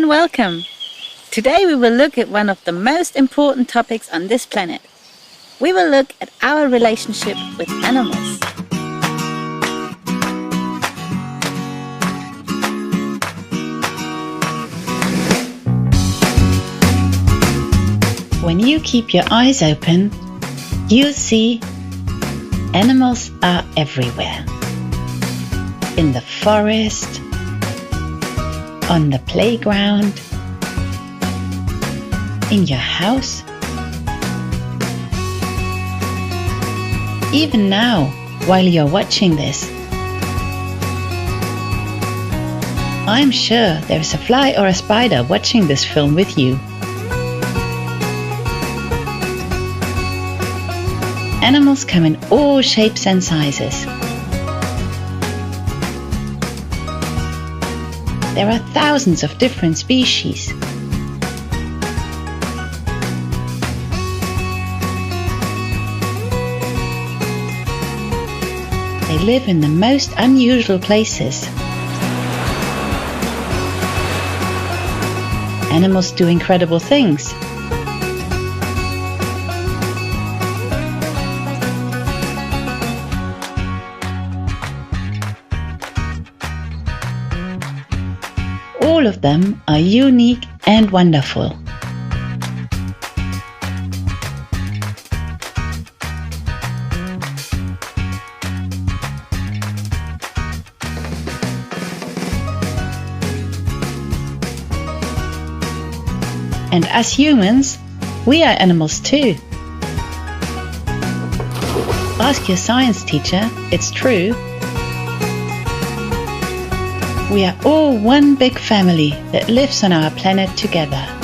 and welcome! Today we will look at one of the most important topics on this planet. We will look at our relationship with animals. When you keep your eyes open, you'll see animals are everywhere. In the forest, on the playground, in your house. Even now, while you're watching this, I'm sure there's a fly or a spider watching this film with you. Animals come in all shapes and sizes. There are thousands of different species. They live in the most unusual places. Animals do incredible things. All of them are unique and wonderful. And as humans, we are animals too. Ask your science teacher, it's true. We are all one big family that lives on our planet together.